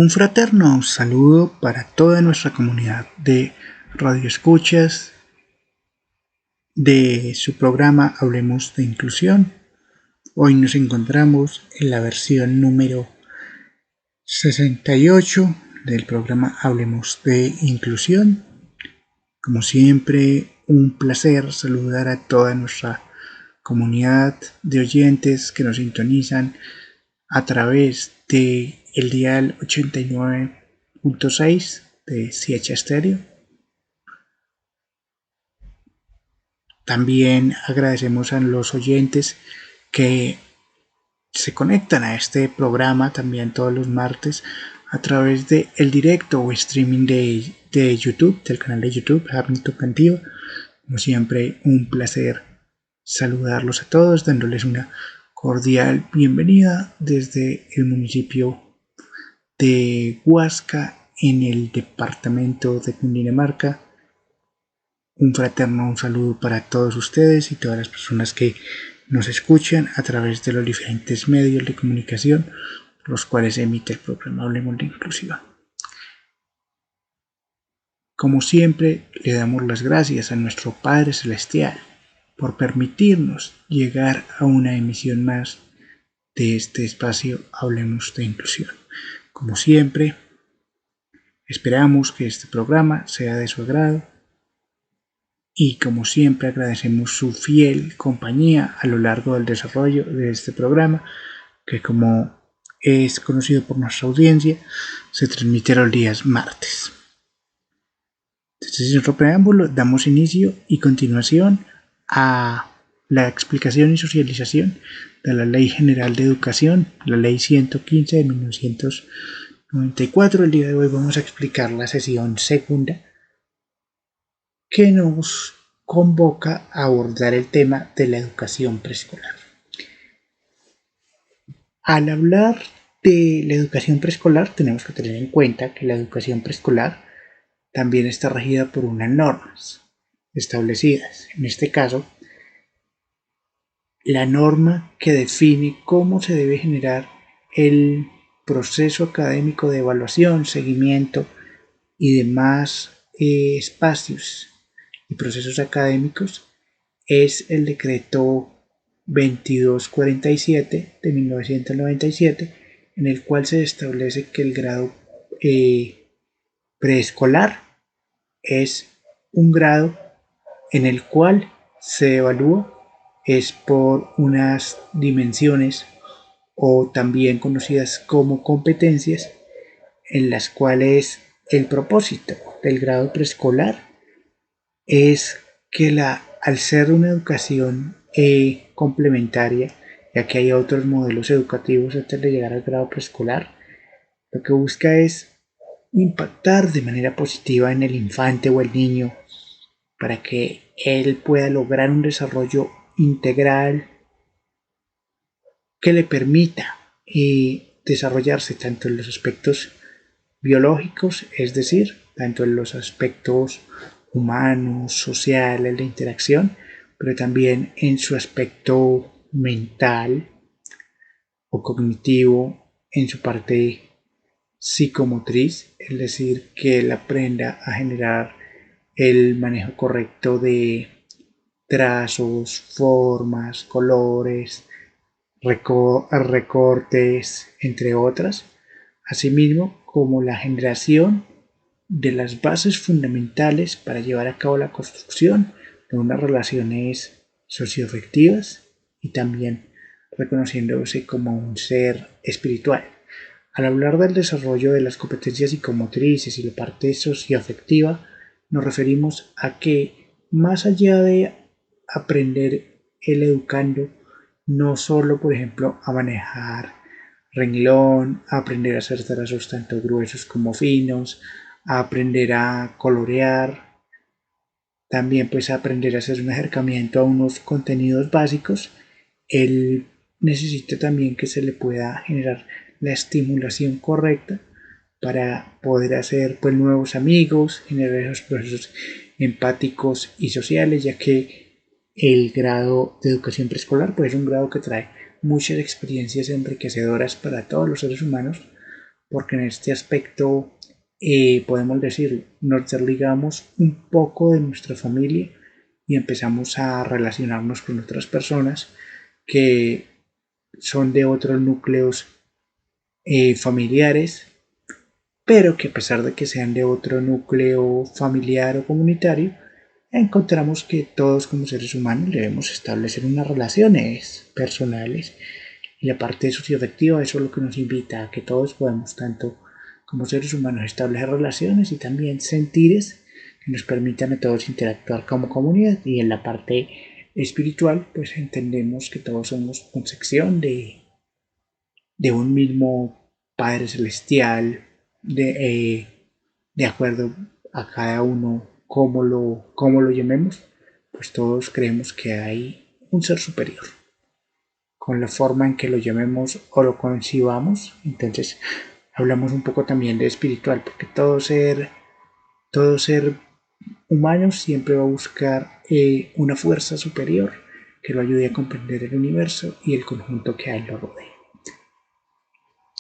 Un fraterno saludo para toda nuestra comunidad de radioescuchas de su programa Hablemos de Inclusión. Hoy nos encontramos en la versión número 68 del programa Hablemos de Inclusión. Como siempre, un placer saludar a toda nuestra comunidad de oyentes que nos sintonizan a través de el dial 89.6 de CH Stereo. También agradecemos a los oyentes que se conectan a este programa también todos los martes a través de el directo o streaming de YouTube, del canal de YouTube Hamilton Cantiva. Como siempre, un placer saludarlos a todos, dándoles una cordial bienvenida desde el municipio de Huasca, en el departamento de Cundinamarca. Un fraterno saludo para todos ustedes y todas las personas que nos escuchan a través de los diferentes medios de comunicación por los cuales emite el programa Hablemos de Inclusión. Como siempre, le damos las gracias a nuestro Padre Celestial por permitirnos llegar a una emisión más de este espacio Hablemos de Inclusión. Como siempre, esperamos que este programa sea de su agrado y como siempre agradecemos su fiel compañía a lo largo del desarrollo de este programa, que como es conocido por nuestra audiencia, se transmite los días martes. Desde nuestro preámbulo damos inicio y continuación a la explicación y socialización de la Ley General de Educación, la Ley 115 de 1994. El día de hoy vamos a explicar la sesión segunda que nos convoca a abordar el tema de la educación preescolar. Al hablar de la educación preescolar, tenemos que tener en cuenta que la educación preescolar también está regida por unas normas establecidas. En este caso, la norma que define cómo se debe generar el proceso académico de evaluación, seguimiento y demás espacios y procesos académicos es el decreto 2247 de 1997, en el cual se establece que el grado preescolar es un grado en el cual se evalúa es por unas dimensiones o también conocidas como competencias, en las cuales el propósito del grado preescolar es que al ser una educación complementaria, ya que hay otros modelos educativos antes de llegar al grado preescolar, lo que busca es impactar de manera positiva en el infante o el niño para que él pueda lograr un desarrollo integral que le permita desarrollarse tanto en los aspectos biológicos, es decir, tanto en los aspectos humanos, sociales, de interacción, pero también en su aspecto mental o cognitivo, en su parte psicomotriz, es decir, que él aprenda a generar el manejo correcto de trazos, formas, colores, recortes, entre otras, asimismo como la generación de las bases fundamentales para llevar a cabo la construcción de unas relaciones socioafectivas y también reconociéndose como un ser espiritual. Al hablar del desarrollo de las competencias psicomotrices y la parte socioafectiva, nos referimos a que más allá de aprender el educando, no solo, por ejemplo, a manejar renglón, a aprender a hacer trazos tanto gruesos como finos, a aprender a colorear, también pues a aprender a hacer un acercamiento a unos contenidos básicos. Él necesita también que se le pueda generar la estimulación correcta para poder hacer pues nuevos amigos, generar esos procesos empáticos y sociales, ya que el grado de educación preescolar pues es un grado que trae muchas experiencias enriquecedoras para todos los seres humanos, porque en este aspecto podemos decirlo, nos desligamos un poco de nuestra familia y empezamos a relacionarnos con otras personas que son de otros núcleos familiares, pero que a pesar de que sean de otro núcleo familiar o comunitario, encontramos que todos como seres humanos debemos establecer unas relaciones personales y la parte socioafectiva, eso es lo que nos invita a que todos podamos, tanto como seres humanos, establecer relaciones y también sentires que nos permitan a todos interactuar como comunidad. Y en la parte espiritual, pues entendemos que todos somos concepción de un mismo Padre Celestial, de acuerdo a cada uno cómo lo llamemos, pues todos creemos que hay un ser superior. Con la forma en que lo llamemos o lo concibamos, entonces hablamos un poco también de espiritual, porque todo ser humano siempre va a buscar una fuerza superior que lo ayude a comprender el universo y el conjunto que a él lo rodea.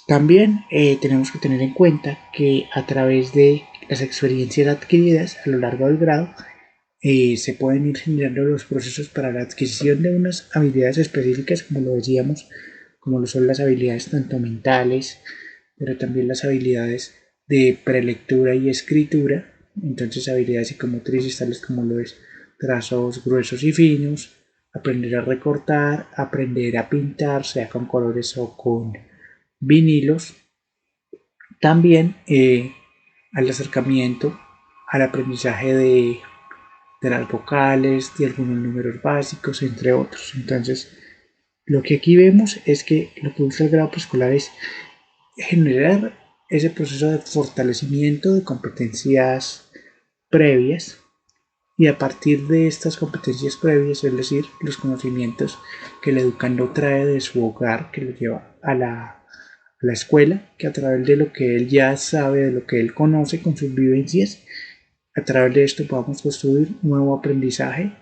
También tenemos que tener en cuenta que a través de las experiencias adquiridas a lo largo del grado se pueden ir generando los procesos para la adquisición de unas habilidades específicas, como lo decíamos, como lo son las habilidades tanto mentales, pero también las habilidades de prelectura y escritura, entonces habilidades psicomotrices tales como lo es trazos gruesos y finos, aprender a recortar, aprender a pintar, sea con colores o con vinilos, también al acercamiento al aprendizaje de las vocales, de algunos números básicos, entre otros. Entonces, lo que aquí vemos es que lo que busca el grado preescolar es generar ese proceso de fortalecimiento de competencias previas y a partir de estas competencias previas, es decir, los conocimientos que el educando trae de su hogar, que lo lleva a la escuela, que a través de lo que él ya sabe, de lo que él conoce con sus vivencias, a través de esto podamos construir un nuevo aprendizaje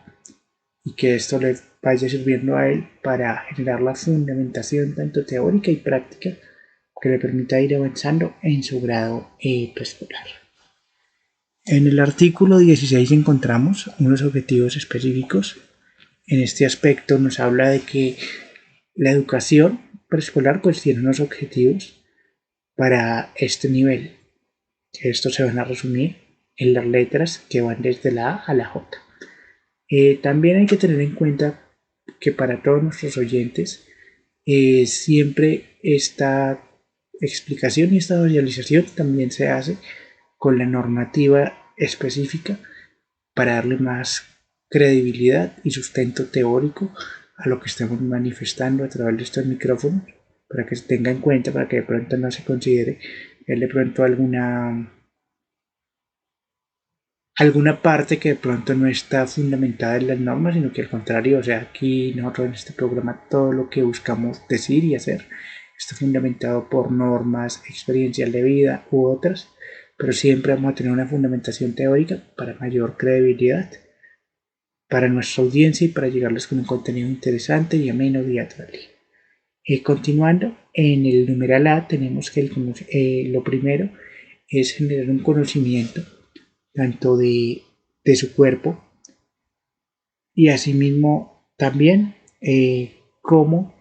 y que esto le vaya sirviendo a él para generar la fundamentación tanto teórica y práctica que le permita ir avanzando en su grado preescolar. En el artículo 16 encontramos unos objetivos específicos. En este aspecto nos habla de que la educación preescolar pues tiene unos objetivos para este nivel. Estos se van a resumir en las letras que van desde la A a la J. También hay que tener en cuenta que para todos nuestros oyentes siempre esta explicación y esta socialización también se hace con la normativa específica para darle más credibilidad y sustento teórico a lo que estamos manifestando a través de estos micrófonos, para que se tenga en cuenta, para que de pronto no se considere de pronto alguna parte que de pronto no está fundamentada en las normas, sino que al contrario, o sea, aquí nosotros en este programa todo lo que buscamos decir y hacer está fundamentado por normas, experiencias de vida u otras, pero siempre vamos a tener una fundamentación teórica para mayor credibilidad para nuestra audiencia y para llegarles con un contenido interesante y ameno día tras día. Continuando, en el numeral A tenemos que lo primero es generar un conocimiento tanto de su cuerpo y asimismo también cómo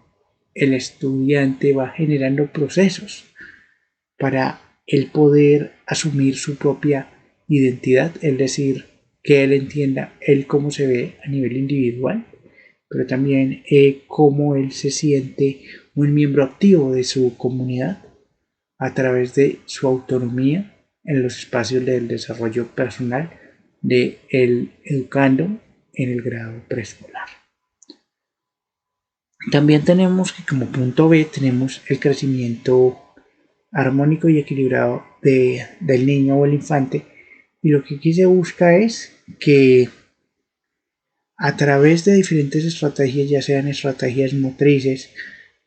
el estudiante va generando procesos para el poder asumir su propia identidad, es decir, que él entienda él cómo se ve a nivel individual, pero también cómo él se siente un miembro activo de su comunidad a través de su autonomía en los espacios del desarrollo personal de el educando en el grado preescolar. También tenemos que como punto B tenemos el crecimiento armónico y equilibrado del niño o el infante, y lo que aquí se busca es que a través de diferentes estrategias, ya sean estrategias motrices,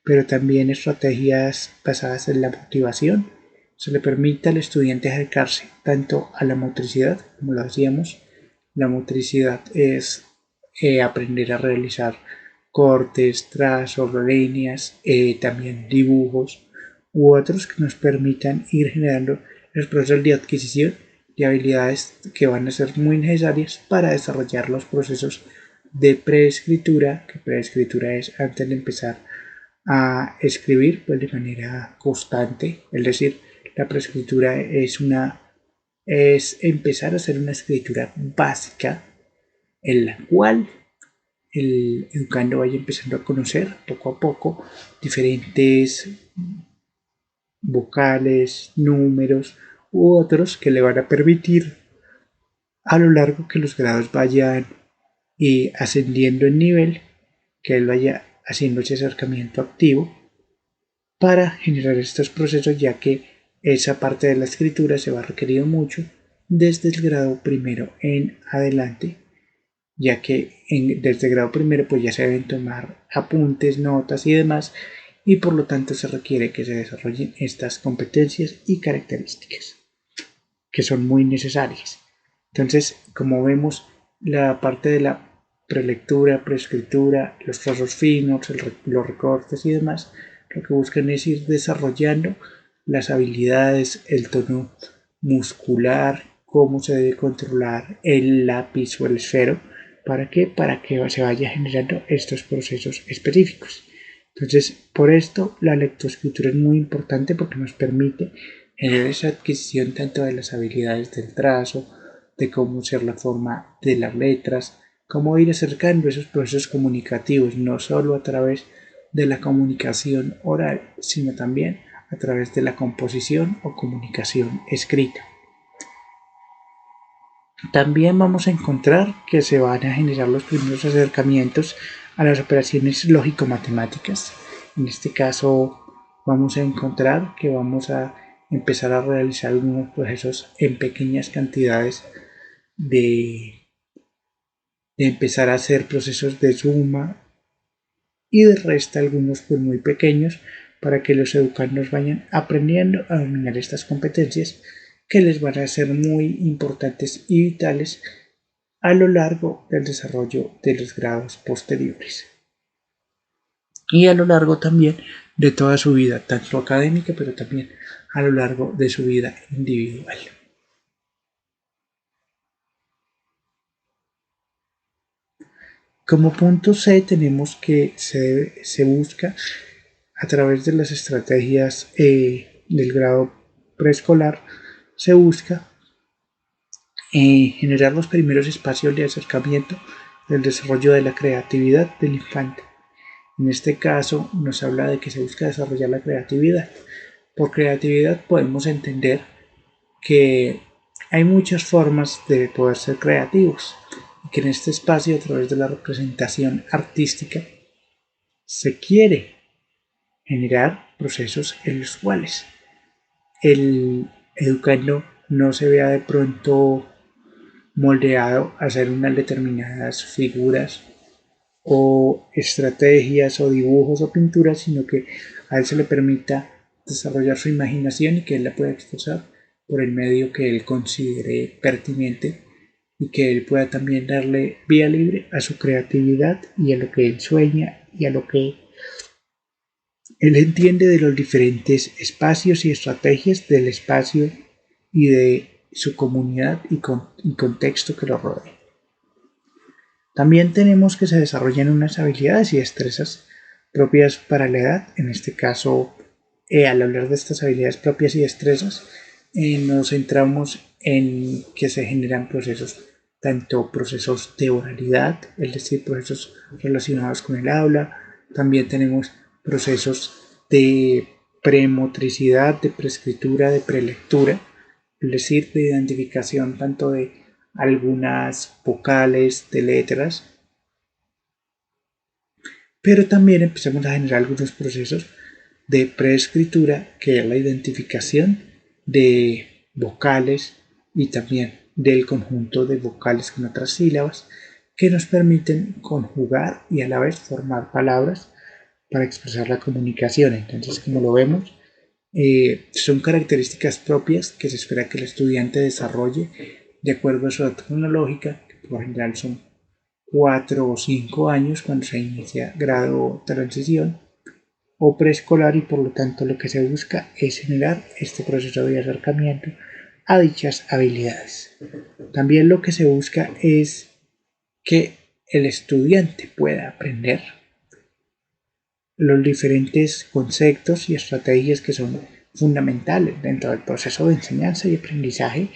pero también estrategias basadas en la motivación, se le permite al estudiante acercarse tanto a la motricidad, como lo decíamos, la motricidad es aprender a realizar cortes, trazos, líneas, también dibujos, u otros que nos permitan ir generando los procesos de adquisición de habilidades que van a ser muy necesarias para desarrollar los procesos de preescritura, que preescritura es antes de empezar a escribir pues de manera constante, es decir, la preescritura es empezar a hacer una escritura básica en la cual el educando vaya empezando a conocer poco a poco diferentes vocales, números u otros que le van a permitir a lo largo que los grados vayan ascendiendo en nivel, que él vaya haciendo ese acercamiento activo para generar estos procesos, ya que esa parte de la escritura se va a requerir mucho desde el grado primero en adelante, ya que desde el grado primero pues ya se deben tomar apuntes, notas y demás, y por lo tanto se requiere que se desarrollen estas competencias y características que son muy necesarias. Entonces, como vemos, la parte de la prelectura, preescritura, los trazos finos, los recortes y demás, lo que buscan es ir desarrollando las habilidades, el tono muscular, cómo se debe controlar el lápiz o el esfero. ¿Para qué? Para que se vaya generando estos procesos específicos. Entonces, por esto la lectoescritura es muy importante porque nos permite generar esa adquisición tanto de las habilidades del trazo, de cómo ser la forma de las letras, cómo ir acercando esos procesos comunicativos, no solo a través de la comunicación oral, sino también a través de la composición o comunicación escrita. También vamos a encontrar que se van a generar los primeros acercamientos a las operaciones lógico-matemáticas. En este caso vamos a encontrar que vamos a empezar a realizar algunos procesos en pequeñas cantidades de empezar a hacer procesos de suma y de resta, algunos pues muy pequeños, para que los educandos vayan aprendiendo a dominar estas competencias que les van a ser muy importantes y vitales a lo largo del desarrollo de los grados posteriores y a lo largo también de toda su vida, tanto académica, pero también a lo largo de su vida individual. Como punto C tenemos que se busca a través de las estrategias del grado preescolar, se busca generar los primeros espacios de acercamiento del desarrollo de la creatividad del infante. En este caso nos habla de que se busca desarrollar la creatividad. Por creatividad podemos entender que hay muchas formas de poder ser creativos y que en este espacio, a través de la representación artística, se quiere generar procesos en los cuales el educando no se vea de pronto moldeado a hacer unas determinadas figuras o estrategias o dibujos o pinturas, sino que a él se le permita desarrollar su imaginación y que él la pueda expresar por el medio que él considere pertinente y que él pueda también darle vía libre a su creatividad y a lo que él sueña y a lo que él entiende de los diferentes espacios y estrategias del espacio y de su comunidad y contexto que lo rodea. También tenemos que se desarrollen unas habilidades y destrezas propias para la edad. En este caso, al hablar de estas habilidades propias y destrezas, nos centramos en que se generan procesos, tanto procesos de oralidad, es decir, procesos relacionados con el habla. También tenemos procesos de premotricidad, de preescritura, de prelectura, es decir, de identificación tanto de algunas vocales, de letras, pero también empezamos a generar algunos procesos de preescritura, que es la identificación de vocales y también del conjunto de vocales con otras sílabas que nos permiten conjugar y a la vez formar palabras para expresar la comunicación. Entonces, como lo vemos, son características propias que se espera que el estudiante desarrolle de acuerdo a su edad cronológica, que por general son 4 o 5 años cuando se inicia grado transición, o preescolar, y por lo tanto lo que se busca es generar este proceso de acercamiento a dichas habilidades. También lo que se busca es que el estudiante pueda aprender los diferentes conceptos y estrategias que son fundamentales dentro del proceso de enseñanza y aprendizaje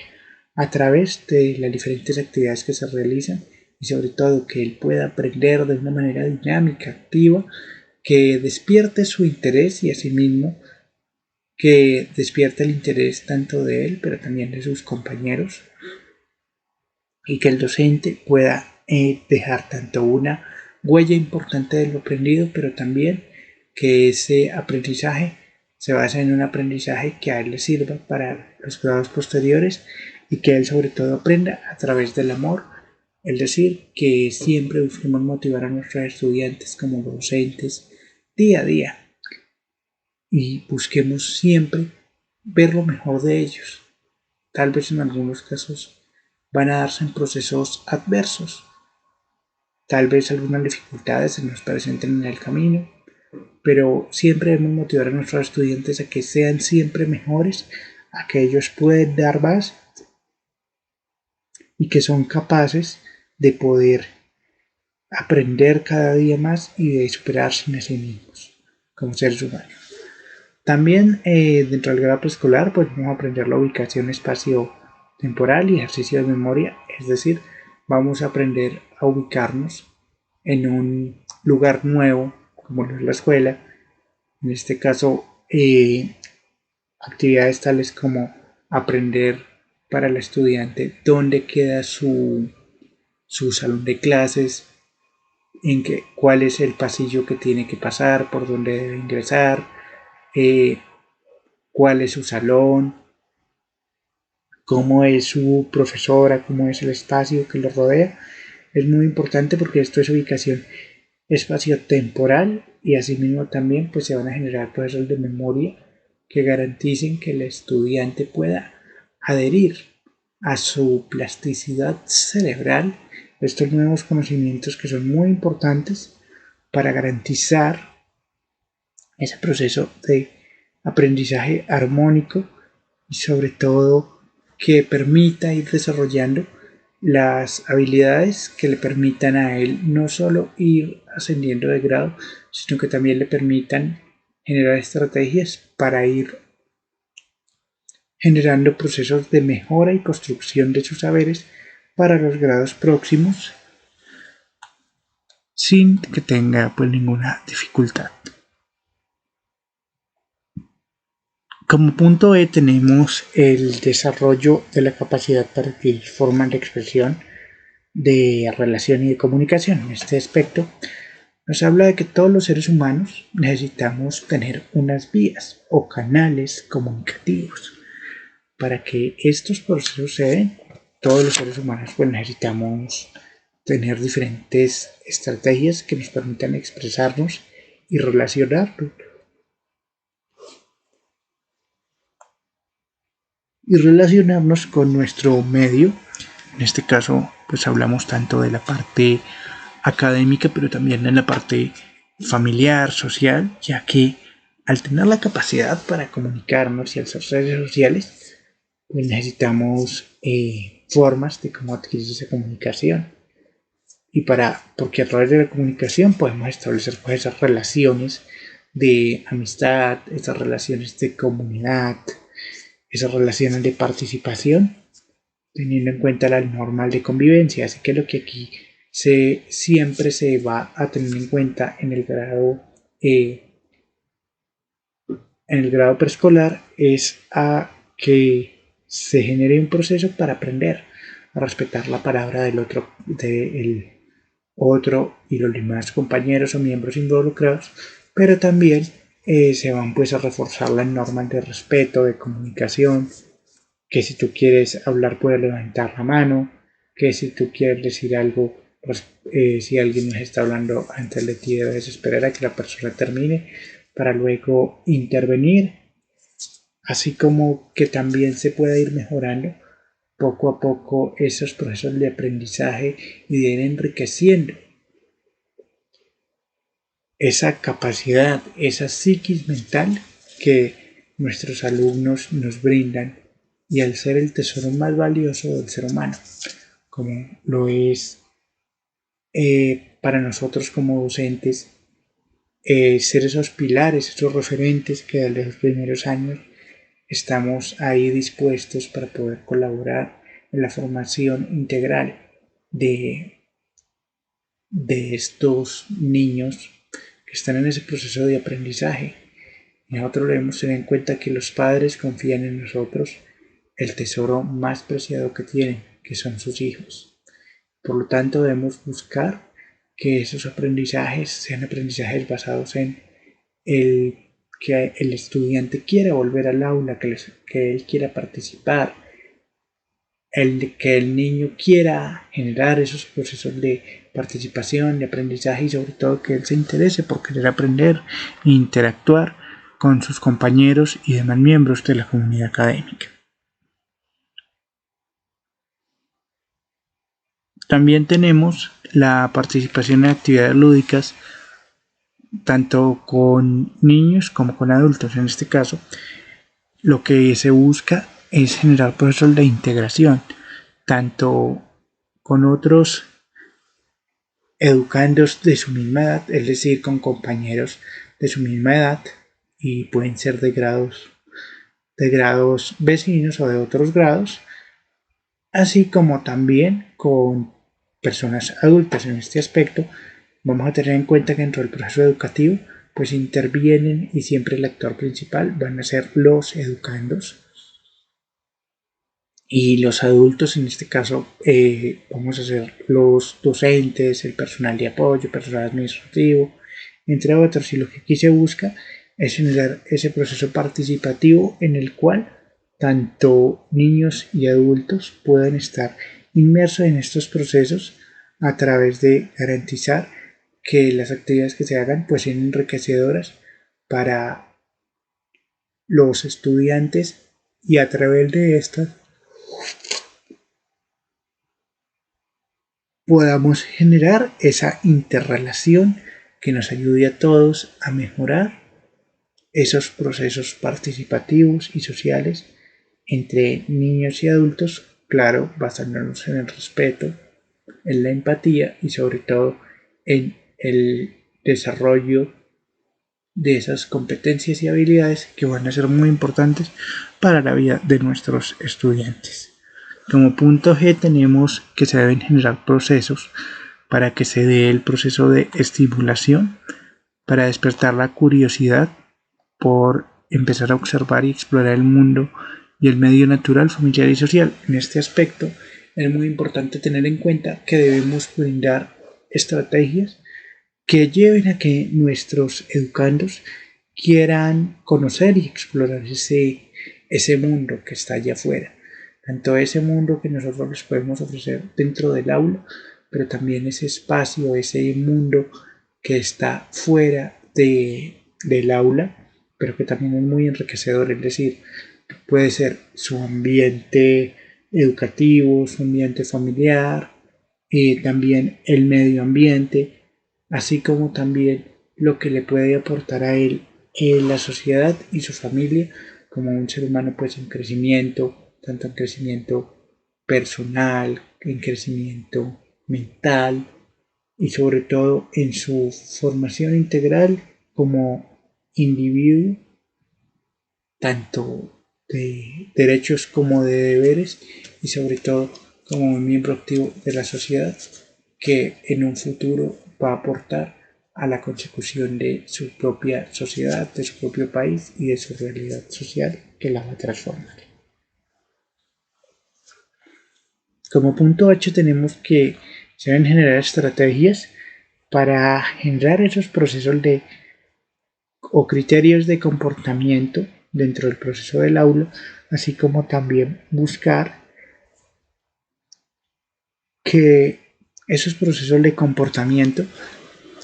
a través de las diferentes actividades que se realizan, y sobre todo que él pueda aprender de una manera dinámica, activa, que despierte su interés y asimismo que despierte el interés tanto de él pero también de sus compañeros, y que el docente pueda dejar tanto una huella importante de lo aprendido, pero también que ese aprendizaje se basa en un aprendizaje que a él le sirva para los grados posteriores, y que él sobre todo aprenda a través del amor. Es decir, que siempre busquemos motivar a nuestros estudiantes como docentes día a día, y busquemos siempre ver lo mejor de ellos. Tal vez en algunos casos van a darse en procesos adversos, tal vez algunas dificultades se nos presenten en el camino, pero siempre debemos motivar a nuestros estudiantes a que sean siempre mejores, a que ellos pueden dar más y que son capaces de poder aprender cada día más y de superarse en sí mismos como seres humanos. También dentro del grado preescolar pues vamos a aprender la ubicación espacio-temporal y ejercicio de memoria, es decir, vamos a aprender a ubicarnos en un lugar nuevo como lo es la escuela. En este caso, actividades tales como aprender para el estudiante dónde queda su salón de clases, cuál es el pasillo que tiene que pasar, por dónde debe ingresar, eh, cuál es su salón, cómo es su profesora, cómo es el espacio que lo rodea. Es muy importante porque esto es ubicación espacio-temporal, y asimismo también pues se van a generar procesos de memoria que garanticen que el estudiante pueda adherir a su plasticidad cerebral estos nuevos conocimientos que son muy importantes para garantizar ese proceso de aprendizaje armónico, y sobre todo que permita ir desarrollando las habilidades que le permitan a él no solo ir ascendiendo de grado, sino que también le permitan generar estrategias para ir generando procesos de mejora y construcción de sus saberes para los grados próximos sin que tenga pues ninguna dificultad. Como punto E tenemos el desarrollo de la capacidad para adquirir formas de expresión, de relación y de comunicación. En este aspecto nos habla de que todos los seres humanos necesitamos tener unas vías o canales comunicativos. Para que estos procesos se den, todos los seres humanos pues necesitamos tener diferentes estrategias que nos permitan expresarnos y relacionarnos. Y relacionarnos con nuestro medio. En este caso, pues hablamos tanto de la parte académica, pero también en la parte familiar, social, ya que al tener la capacidad para comunicarnos y al ser redes sociales, pues necesitamos formas de cómo adquirir esa comunicación. Porque a través de la comunicación podemos establecer pues esas relaciones de amistad, esas relaciones de comunidad, esas relaciones de participación, teniendo en cuenta la normal de convivencia. Así que lo que aquí siempre se va a tener en cuenta en el grado preescolar es a que se genere un proceso para aprender a respetar la palabra del otro y los demás compañeros o miembros involucrados, pero también se van pues a reforzar las normas de respeto, de comunicación, que si tú quieres hablar puedes levantar la mano, que si tú quieres decir algo, pues, si alguien nos está hablando antes de ti debes esperar a que la persona termine para luego intervenir, así como que también se pueda ir mejorando poco a poco esos procesos de aprendizaje y de ir enriqueciendo esa capacidad, esa psiquis mental que nuestros alumnos nos brindan, y al ser el tesoro más valioso del ser humano, como lo es para nosotros como docentes, ser esos pilares, esos referentes que desde los primeros años estamos ahí dispuestos para poder colaborar en la formación integral de, de estos niños que están en ese proceso de aprendizaje. Nosotros debemos tener en cuenta que los padres confían en nosotros el tesoro más preciado que tienen, que son sus hijos. Por lo tanto, debemos buscar que esos aprendizajes sean aprendizajes basados en que el estudiante quiera volver al aula, que él quiera participar, que el niño quiera generar esos procesos de participación, de aprendizaje y sobre todo que él se interese por querer aprender e interactuar con sus compañeros y demás miembros de la comunidad académica. También tenemos la participación en actividades lúdicas tanto con niños como con adultos. En este caso, lo que se busca es generar procesos de integración, tanto con otros educandos de su misma edad, es decir, con compañeros de su misma edad, y pueden ser de grados vecinos o de otros grados, así como también con personas adultas. En este aspecto, vamos a tener en cuenta que dentro del proceso educativo pues intervienen y siempre el actor principal van a ser los educandos, y los adultos en este caso vamos a ser los docentes, el personal de apoyo, personal administrativo, entre otros. Y lo que aquí se busca es generar ese proceso participativo en el cual tanto niños y adultos puedan estar inmersos en estos procesos a través de garantizar que las actividades que se hagan pues sean enriquecedoras para los estudiantes, y a través de estas podamos generar esa interrelación que nos ayude a todos a mejorar esos procesos participativos y sociales entre niños y adultos, claro, basándonos en el respeto, en la empatía y sobre todo en el desarrollo de esas competencias y habilidades que van a ser muy importantes para la vida de nuestros estudiantes. Como punto G tenemos que se deben generar procesos para que se dé el proceso de estimulación, para despertar la curiosidad por empezar a observar y explorar el mundo y el medio natural, familiar y social. En este aspecto es muy importante tener en cuenta que debemos brindar estrategias que lleven a que nuestros educandos quieran conocer y explorar ese mundo que está allá afuera, tanto ese mundo que nosotros les podemos ofrecer dentro del aula, pero también ese espacio, ese mundo que está fuera del aula, pero que también es muy enriquecedor, es decir, puede ser su ambiente educativo, su ambiente familiar, también el medio ambiente, así como también lo que le puede aportar a él la sociedad y su familia como un ser humano pues en crecimiento, tanto en crecimiento personal, en crecimiento mental y sobre todo en su formación integral como individuo, tanto de derechos como de deberes y sobre todo como un miembro activo de la sociedad que en un futuro va a aportar a la consecución de su propia sociedad, de su propio país y de su realidad social que la va a transformar. Como punto 8 tenemos que se deben generar estrategias para generar esos procesos o criterios de comportamiento dentro del proceso del aula, así como también buscar que esos procesos de comportamiento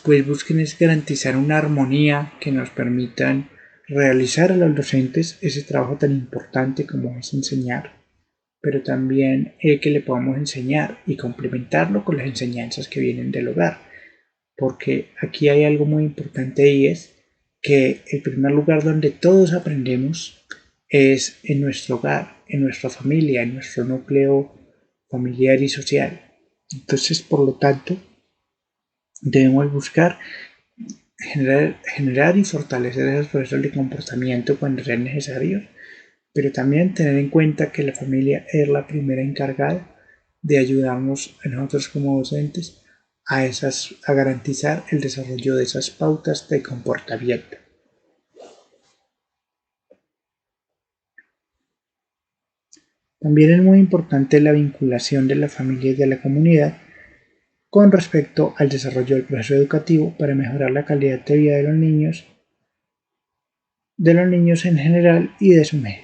pues busquen es garantizar una armonía que nos permitan realizar a los docentes ese trabajo tan importante como es enseñar, pero también que le podamos enseñar y complementarlo con las enseñanzas que vienen del hogar. porque aquí hay algo muy importante y es que el primer lugar donde todos aprendemos es en nuestro hogar, en nuestra familia, en nuestro núcleo familiar y social. Entonces, por lo tanto, debemos buscar generar y fortalecer esos procesos de comportamiento cuando sea necesario, pero también tener en cuenta que la familia es la primera encargada de ayudarnos a nosotros como docentes a garantizar el desarrollo de esas pautas de comportamiento. También es muy importante la vinculación de la familia y de la comunidad con respecto al desarrollo del proceso educativo para mejorar la calidad de vida de los niños en general y de su medio.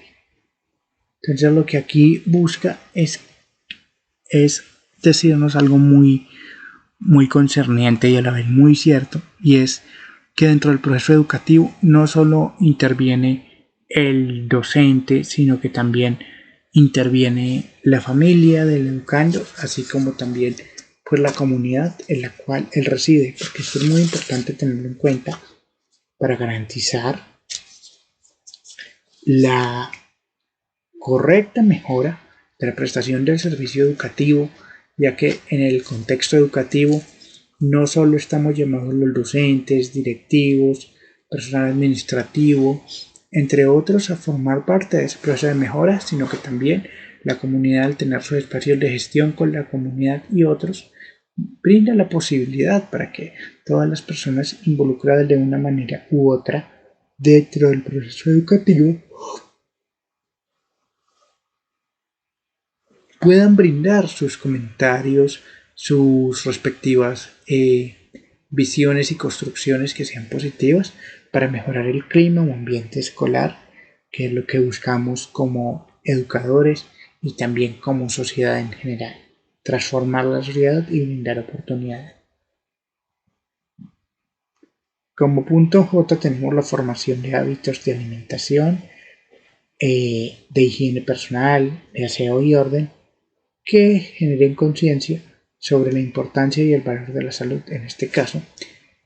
Entonces lo que aquí busca es decirnos algo muy concerniente y a la vez muy cierto, y es que dentro del proceso educativo no solo interviene el docente, sino que también interviene la familia del educando, así como también pues la comunidad en la cual él reside, porque esto es muy importante tenerlo en cuenta para garantizar la correcta mejora de la prestación del servicio educativo, ya que en el contexto educativo no solo estamos llamados los docentes, directivos, personal administrativo, entre otros, a formar parte de ese proceso de mejora, sino que también la comunidad, al tener sus espacios de gestión con la comunidad y otros, brinda la posibilidad para que todas las personas involucradas de una manera u otra dentro del proceso educativo puedan brindar sus comentarios, sus respectivas visiones y construcciones que sean positivas para mejorar el clima o ambiente escolar, que es lo que buscamos como educadores y también como sociedad en general. Transformar la sociedad y brindar oportunidades. Como punto J tenemos la formación de hábitos de alimentación, de higiene personal, de aseo y orden, que generen conciencia sobre la importancia y el valor de la salud. En este caso,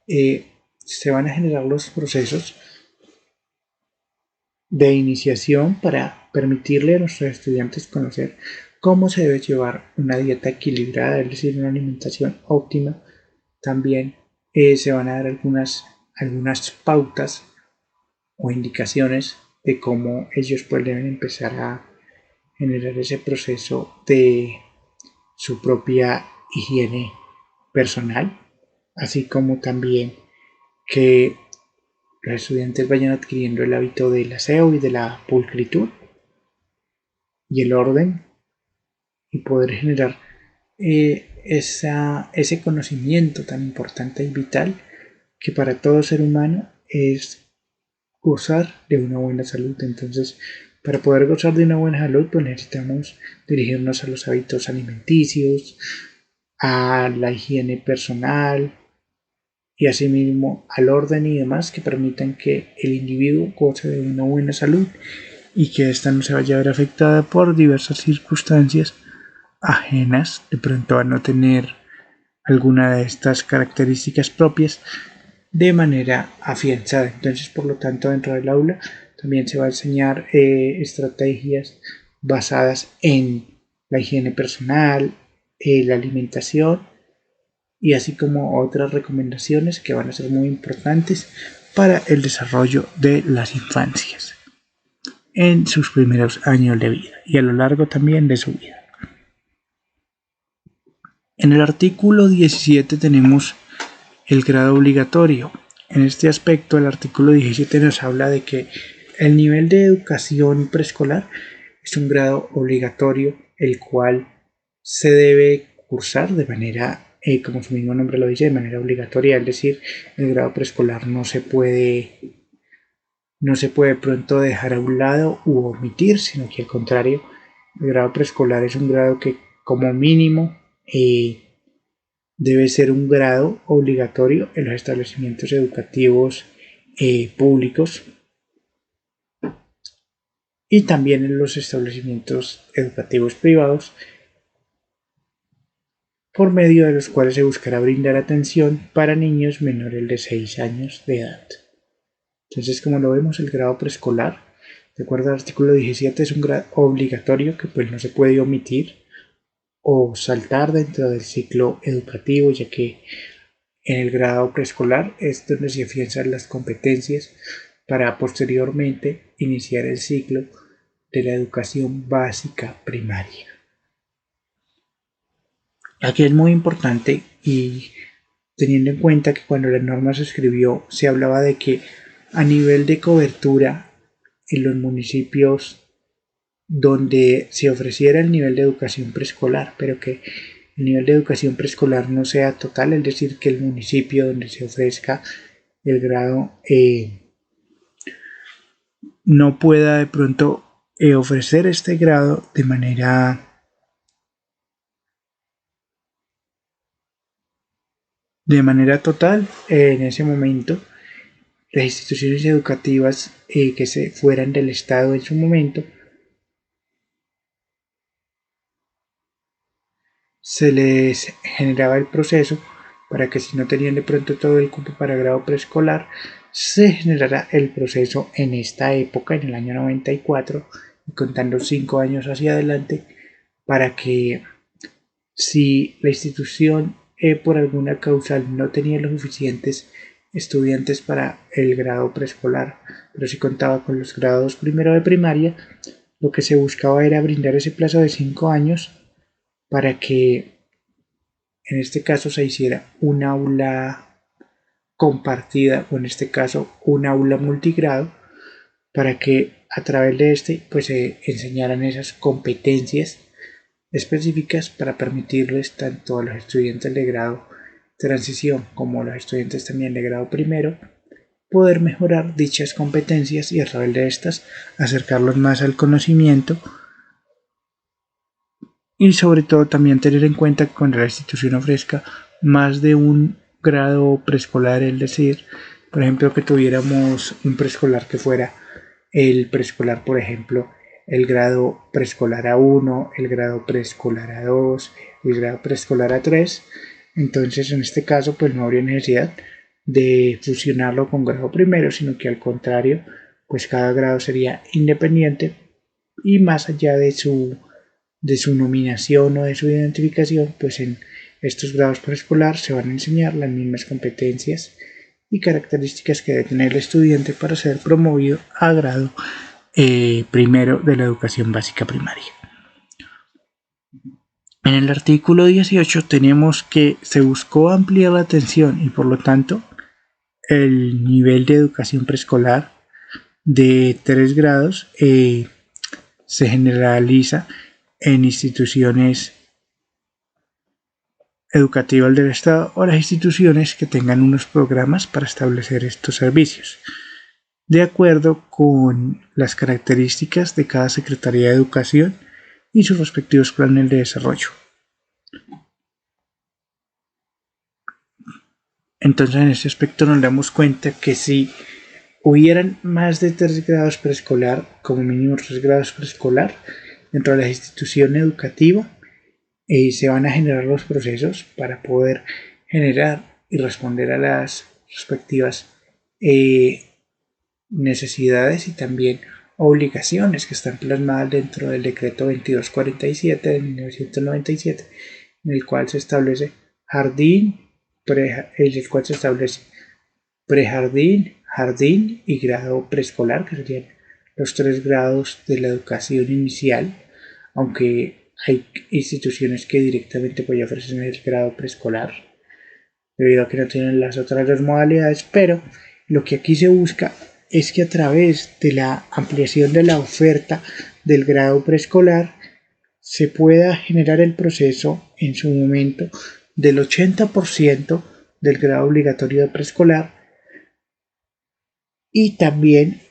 se van a generar los procesos de iniciación para permitirle a nuestros estudiantes conocer cómo se debe llevar una dieta equilibrada, es decir, una alimentación óptima. También se van a dar algunas pautas o indicaciones de cómo ellos pues deben empezar a generar ese proceso de su propia higiene personal, así como también que los estudiantes vayan adquiriendo el hábito del aseo y de la pulcritud y el orden y poder generar ese conocimiento tan importante y vital que para todo ser humano es gozar de una buena salud. Entonces, para poder gozar de una buena salud, pues necesitamos dirigirnos a los hábitos alimenticios, a la higiene personal y asimismo al orden y demás que permitan que el individuo goce de una buena salud y que ésta no se vaya a ver afectada por diversas circunstancias ajenas de pronto a no tener alguna de estas características propias de manera afianzada. Entonces, por lo tanto, dentro del aula también se va a enseñar estrategias basadas en la higiene personal, la alimentación y así como otras recomendaciones que van a ser muy importantes para el desarrollo de las infancias en sus primeros años de vida y a lo largo también de su vida. En el artículo 17 tenemos el grado obligatorio. En este aspecto, el artículo 17 nos habla de que el nivel de educación preescolar es un grado obligatorio, el cual se debe cursar de manera, como su mismo nombre lo dice, de manera obligatoria, es decir, el grado preescolar no se puede pronto dejar a un lado u omitir, sino que al contrario, el grado preescolar es un grado que como mínimo debe ser un grado obligatorio en los establecimientos educativos públicos y también en los establecimientos educativos privados por medio de los cuales se buscará brindar atención para niños menores de 6 años de edad. Entonces, como lo vemos, el grado preescolar, de acuerdo al artículo 17, es un grado obligatorio que pues no se puede omitir o saltar dentro del ciclo educativo, ya que en el grado preescolar es donde se afianzan las competencias para posteriormente iniciar el ciclo de la educación básica primaria. Aquí es muy importante y teniendo en cuenta que cuando la norma se escribió se hablaba de que a nivel de cobertura en los municipios donde se ofreciera el nivel de educación preescolar, pero que el nivel de educación preescolar no sea total, es decir, que el municipio donde se ofrezca el grado no pueda de pronto ofrecer este grado de manera total. En ese momento las instituciones educativas que se fueran del Estado en su momento se les generaba el proceso para que si no tenían de pronto todo el cupo para grado preescolar, se generara el proceso en esta época, en el año 94, y contando 5 años hacia adelante, para que si la institución por alguna causa no tenía los suficientes estudiantes para el grado preescolar, pero si contaba con los grados primero de primaria, lo que se buscaba era brindar ese plazo de 5 años para que en este caso se hiciera un aula compartida o en este caso un aula multigrado para que a través de este pues se enseñaran esas competencias específicas para permitirles tanto a los estudiantes de grado transición como a los estudiantes también de grado primero poder mejorar dichas competencias y a través de estas acercarlos más al conocimiento y sobre todo también tener en cuenta que cuando la institución ofrezca más de un grado preescolar, es decir, por ejemplo, que tuviéramos un preescolar que fuera el preescolar, por ejemplo, el grado preescolar A1, el grado preescolar A2, el grado preescolar A3, entonces en este caso pues no habría necesidad de fusionarlo con grado primero, sino que al contrario, pues cada grado sería independiente y más allá de su nominación o de su identificación, pues en estos grados preescolar se van a enseñar las mismas competencias y características que debe tener el estudiante para ser promovido a grado primero de la educación básica primaria. En el artículo 18 tenemos que se buscó ampliar la atención y por lo tanto el nivel de educación preescolar de 3 grados se generaliza en instituciones educativas del Estado o las instituciones que tengan unos programas para establecer estos servicios, de acuerdo con las características de cada Secretaría de Educación y sus respectivos planes de desarrollo. Entonces, en este aspecto nos damos cuenta que si hubieran más de 3 grados preescolar, como mínimo 3 grados preescolar, dentro de la institución educativa, se van a generar los procesos para poder generar y responder a las respectivas necesidades y también obligaciones que están plasmadas dentro del decreto 2247 de 1997, en el cual se establece jardín, el cual se establece prejardín, jardín y grado preescolar, que serían los 3 grados de la educación inicial, aunque hay instituciones que directamente pues, ofrecen el grado preescolar, debido a que no tienen las otras dos modalidades, pero lo que aquí se busca es que a través de la ampliación de la oferta del grado preescolar se pueda generar el proceso en su momento del 80% del grado obligatorio de preescolar y también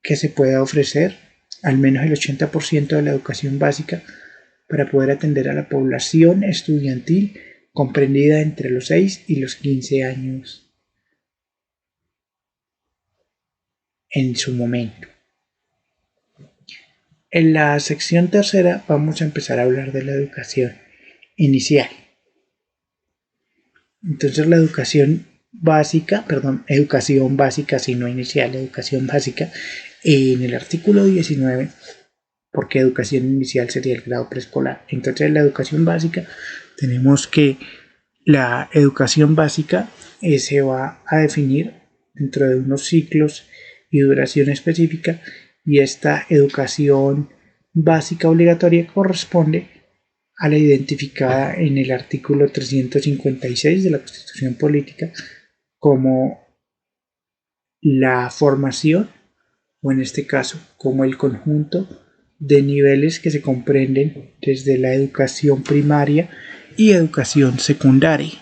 que se pueda ofrecer al menos el 80% de la educación básica para poder atender a la población estudiantil comprendida entre los 6 y los 15 años en su momento. En la sección tercera vamos a empezar a hablar de la educación inicial. Entonces la educación básica, si no inicial, educación básica, en el artículo 19, porque educación inicial sería el grado preescolar. Entonces la educación básica, tenemos que la educación básica se va a definir dentro de unos ciclos y duración específica, y esta educación básica obligatoria corresponde a la identificada en el artículo 356 de la Constitución Política como la formación, o en este caso como el conjunto de niveles que se comprenden desde la educación primaria y educación secundaria,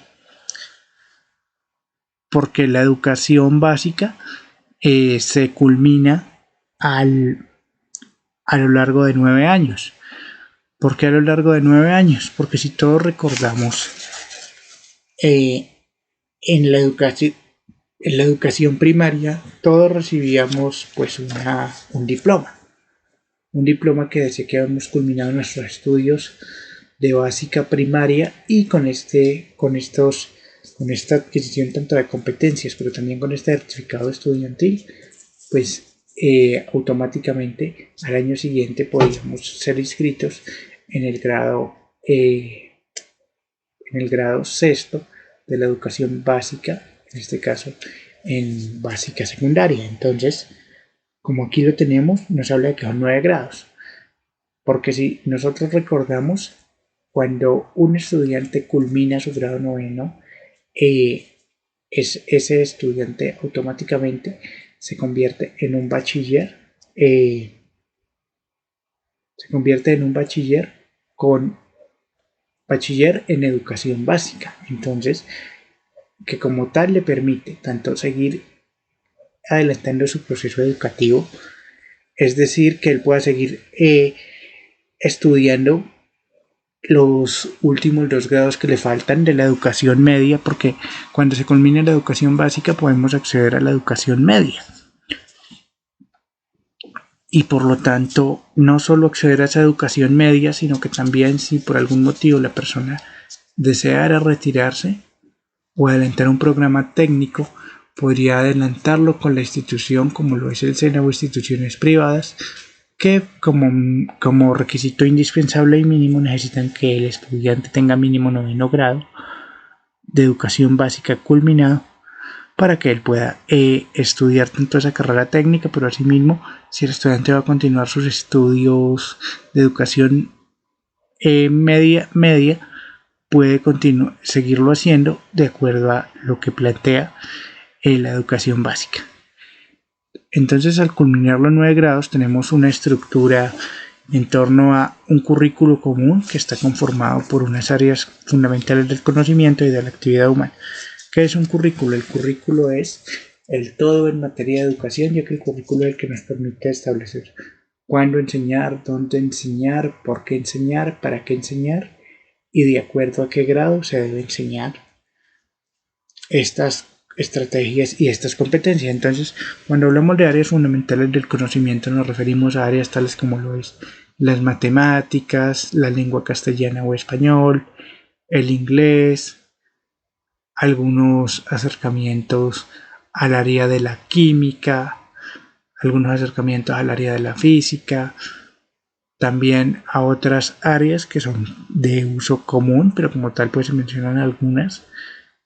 porque la educación básica se culmina a lo largo de 9 años. ¿Por qué a lo largo de 9 años? Porque si todos recordamos, en la educación primaria todos recibíamos pues un diploma que decía que habíamos culminado nuestros estudios de básica primaria, y con esta adquisición tanto de competencias pero también con este certificado estudiantil, pues automáticamente al año siguiente podíamos ser inscritos en el grado sexto de la educación básica, en este caso en básica secundaria. Entonces, como aquí lo tenemos, nos habla de que son 9 grados, porque si nosotros recordamos, cuando un estudiante culmina su grado noveno, ese estudiante automáticamente se convierte en un bachiller, con bachiller en educación básica. Entonces, que como tal le permite tanto seguir adelantando su proceso educativo, es decir, que él pueda seguir estudiando los últimos 2 grados que le faltan de la educación media, porque cuando se culmine la educación básica podemos acceder a la educación media. Y por lo tanto, no solo acceder a esa educación media, sino que también, si por algún motivo la persona deseara retirarse o adelantar un programa técnico, podría adelantarlo con la institución, como lo es el SENA o instituciones privadas, que como requisito indispensable y mínimo necesitan que el estudiante tenga mínimo 9º grado de educación básica culminado, para que él pueda estudiar tanto esa carrera técnica, pero asimismo, si el estudiante va a continuar sus estudios de educación media, puede seguirlo haciendo de acuerdo a lo que plantea la educación básica. Entonces, al culminar los 9 grados, tenemos una estructura en torno a un currículo común que está conformado por unas áreas fundamentales del conocimiento y de la actividad humana. ¿Qué es un currículo? El currículo es el todo en materia de educación, ya que el currículo es el que nos permite establecer cuándo enseñar, dónde enseñar, por qué enseñar, para qué enseñar y de acuerdo a qué grado se debe enseñar estas estrategias y estas competencias. Entonces, cuando hablamos de áreas fundamentales del conocimiento, nos referimos a áreas tales como lo es las matemáticas, la lengua castellana o español, el inglés, algunos acercamientos al área de la química, algunos acercamientos al área de la física, también a otras áreas que son de uso común, pero como tal pues se mencionan algunas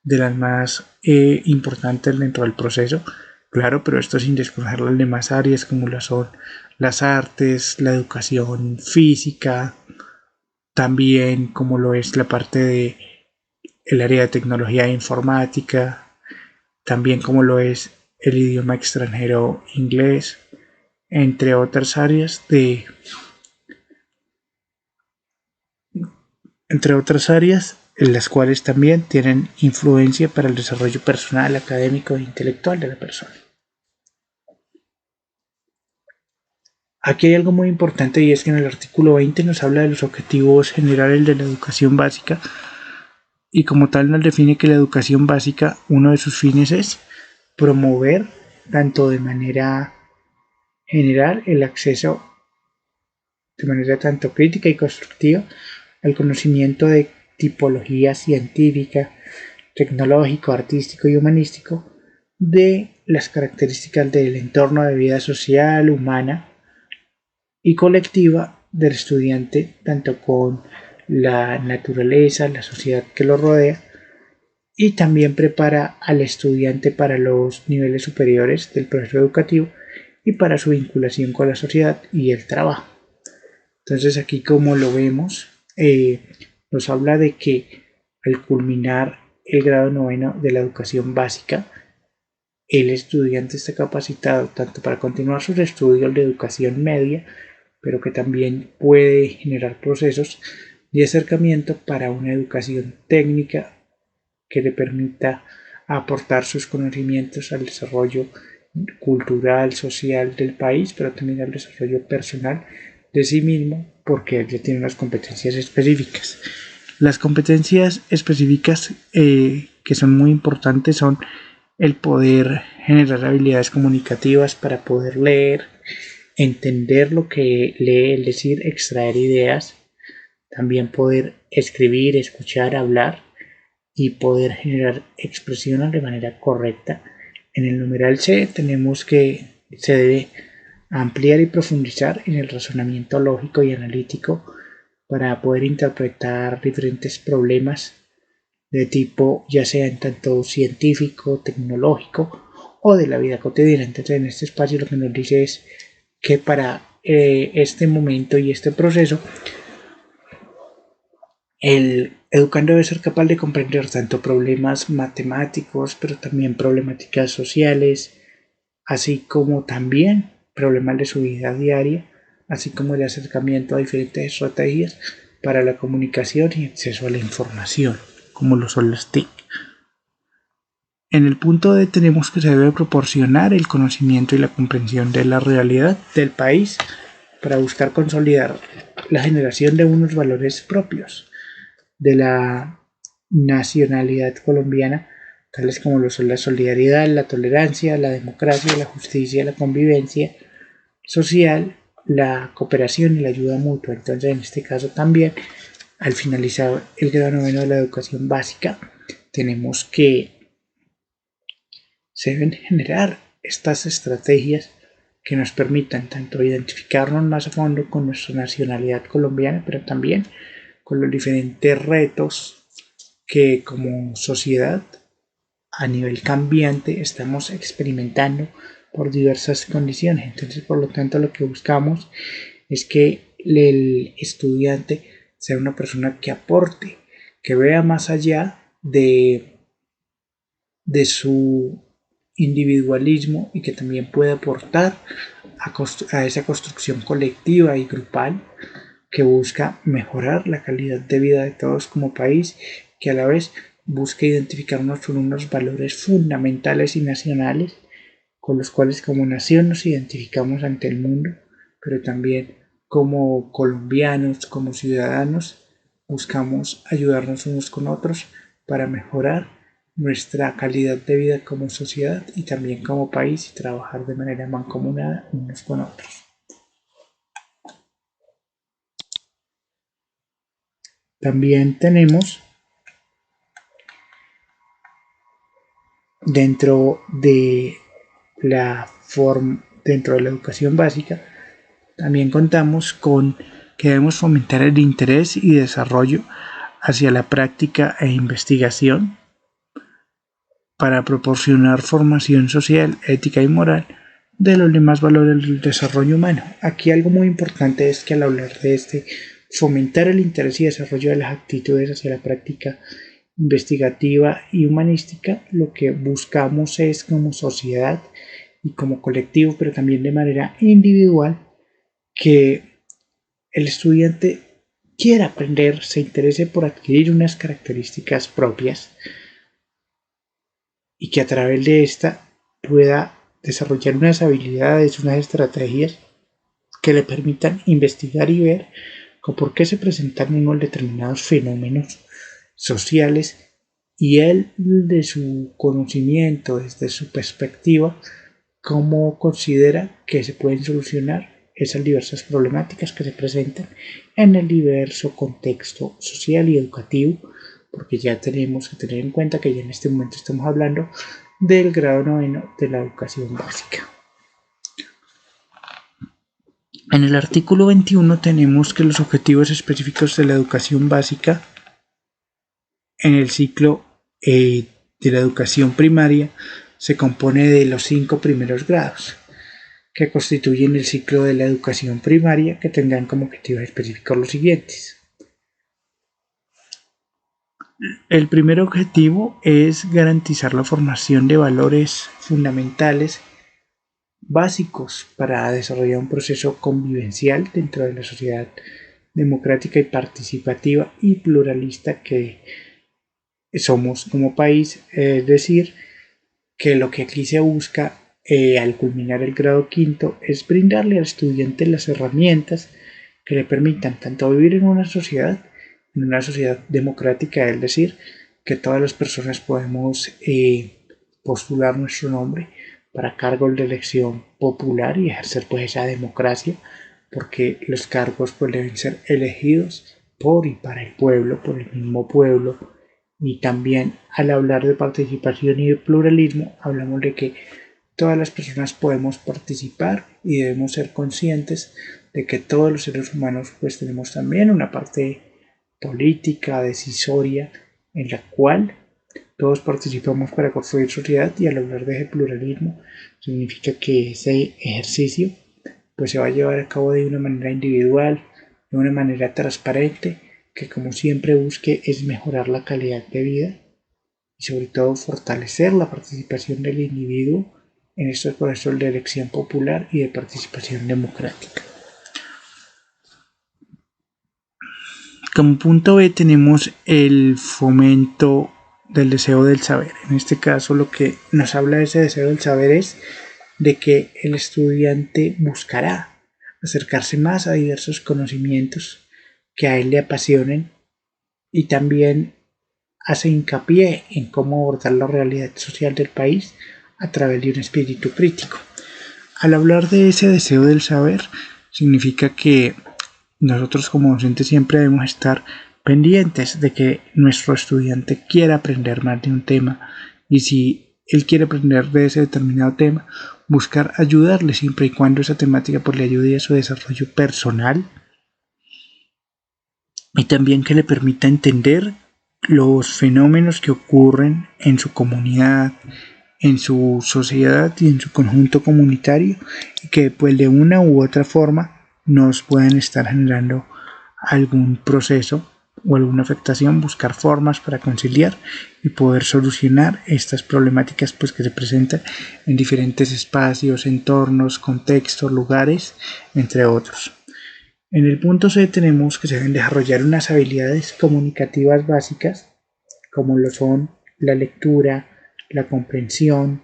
de las más importantes dentro del proceso, claro, pero esto sin desconocer las demás áreas como lo son las artes, la educación física, también como lo es la parte de el área de tecnología e informática, también como lo es el idioma extranjero inglés, entre otras áreas en las cuales también tienen influencia para el desarrollo personal, académico e intelectual de la persona. Aquí hay algo muy importante, y es que en el artículo 20 nos habla de los objetivos generales de la educación básica, y como tal nos define que la educación básica, uno de sus fines es promover tanto de manera general el acceso de manera tanto crítica y constructiva al conocimiento de tipología científica, tecnológico, artístico y humanístico de las características del entorno de vida social, humana y colectiva del estudiante, tanto con la naturaleza, la sociedad que lo rodea, y también prepara al estudiante para los niveles superiores del proceso educativo y para su vinculación con la sociedad y el trabajo. Entonces aquí como lo vemos, nos habla de que al culminar el grado noveno de la educación básica, el estudiante está capacitado tanto para continuar sus estudios de educación media, pero que también puede generar procesos de acercamiento para una educación técnica que le permita aportar sus conocimientos al desarrollo cultural, social del país, pero también al desarrollo personal de sí mismo, porque él ya tiene unas competencias específicas. Las competencias específicas que son muy importantes son el poder generar habilidades comunicativas para poder leer, entender lo que lee, es decir, extraer ideas, también poder escribir, escuchar, hablar y poder generar expresiones de manera correcta. En el numeral C tenemos que se debe ampliar y profundizar en el razonamiento lógico y analítico para poder interpretar diferentes problemas de tipo ya sea en tanto científico, tecnológico o de la vida cotidiana. Entonces en este espacio lo que nos dice es que para este momento y este proceso el educando debe ser capaz de comprender tanto problemas matemáticos, pero también problemáticas sociales, así como también problemas de su vida diaria, así como el acercamiento a diferentes estrategias para la comunicación y acceso a la información, como lo son las TIC. En el punto D tenemos que se debe proporcionar el conocimiento y la comprensión de la realidad del país para buscar consolidar la generación de unos valores propios de la nacionalidad colombiana, tales como lo son la solidaridad, la tolerancia, la democracia, la justicia, la convivencia social, la cooperación y la ayuda mutua. Entonces, en este caso también, al finalizar el grado noveno de la educación básica, tenemos que se deben generar estas estrategias que nos permitan tanto identificarnos más a fondo con nuestra nacionalidad colombiana, pero también con los diferentes retos que como sociedad a nivel cambiante estamos experimentando por diversas condiciones. Entonces, por lo tanto, lo que buscamos es que el estudiante sea una persona que aporte, que vea más allá de su individualismo y que también pueda aportar a esa construcción colectiva y grupal que busca mejorar la calidad de vida de todos como país, que a la vez busca identificarnos con unos valores fundamentales y nacionales con los cuales como nación nos identificamos ante el mundo, pero también como colombianos, como ciudadanos, buscamos ayudarnos unos con otros para mejorar nuestra calidad de vida como sociedad y también como país y trabajar de manera mancomunada unos con otros. También tenemos dentro de dentro de la educación básica, también contamos con que debemos fomentar el interés y desarrollo hacia la práctica e investigación para proporcionar formación social, ética y moral de los demás valores del desarrollo humano. Aquí algo muy importante es que al hablar de fomentar el interés y desarrollo de las actitudes hacia la práctica investigativa y humanística, lo que buscamos es como sociedad y como colectivo, pero también de manera individual, que el estudiante quiera aprender, se interese por adquirir unas características propias y que a través de esta pueda desarrollar unas habilidades, unas estrategias que le permitan investigar y ver por qué se presentan unos determinados fenómenos sociales y él de su conocimiento, desde su perspectiva, cómo considera que se pueden solucionar esas diversas problemáticas que se presentan en el diverso contexto social y educativo porque ya tenemos que tener en cuenta que ya en este momento estamos hablando del grado noveno de la educación básica. En el artículo 21 tenemos que los objetivos específicos de la educación básica en el ciclo de la educación primaria se compone de los 5 primeros grados, que constituyen el ciclo de la educación primaria, que tendrán como objetivos específicos los siguientes. El primer objetivo es garantizar la formación de valores fundamentales básicos para desarrollar un proceso convivencial dentro de la sociedad democrática y participativa y pluralista que somos como país, es decir, que lo que aquí se busca al culminar el grado quinto es brindarle al estudiante las herramientas que le permitan tanto vivir en una sociedad democrática, es decir, que todas las personas podemos postular nuestro nombre para cargos de elección popular y ejercer pues esa democracia, porque los cargos pues deben ser elegidos por y para el pueblo, por el mismo pueblo. Y también al hablar de participación y de pluralismo, hablamos de que todas las personas podemos participar y debemos ser conscientes de que todos los seres humanos pues tenemos también una parte política, decisoria, en la cual todos participamos para construir sociedad, y al hablar de ese pluralismo significa que ese ejercicio pues se va a llevar a cabo de una manera individual, de una manera transparente, que como siempre busque es mejorar la calidad de vida y sobre todo fortalecer la participación del individuo en estos procesos de elección popular y de participación democrática. Como punto B tenemos el fomento del deseo del saber. En este caso lo que nos habla de ese deseo del saber es de que el estudiante buscará acercarse más a diversos conocimientos que a él le apasionen, y también hace hincapié en cómo abordar la realidad social del país a través de un espíritu crítico. Al hablar de ese deseo del saber, significa que nosotros como docentes siempre debemos estar pendientes de que nuestro estudiante quiera aprender más de un tema, y si él quiere aprender de ese determinado tema, buscar ayudarle siempre y cuando esa temática pues le ayude a su desarrollo personal, y también que le permita entender los fenómenos que ocurren en su comunidad, en su sociedad y en su conjunto comunitario, y que pues de una u otra forma nos pueden estar generando algún proceso o alguna afectación, buscar formas para conciliar y poder solucionar estas problemáticas pues que se presentan en diferentes espacios, entornos, contextos, lugares, entre otros. En el punto C tenemos que se deben desarrollar unas habilidades comunicativas básicas, como lo son la lectura, la comprensión,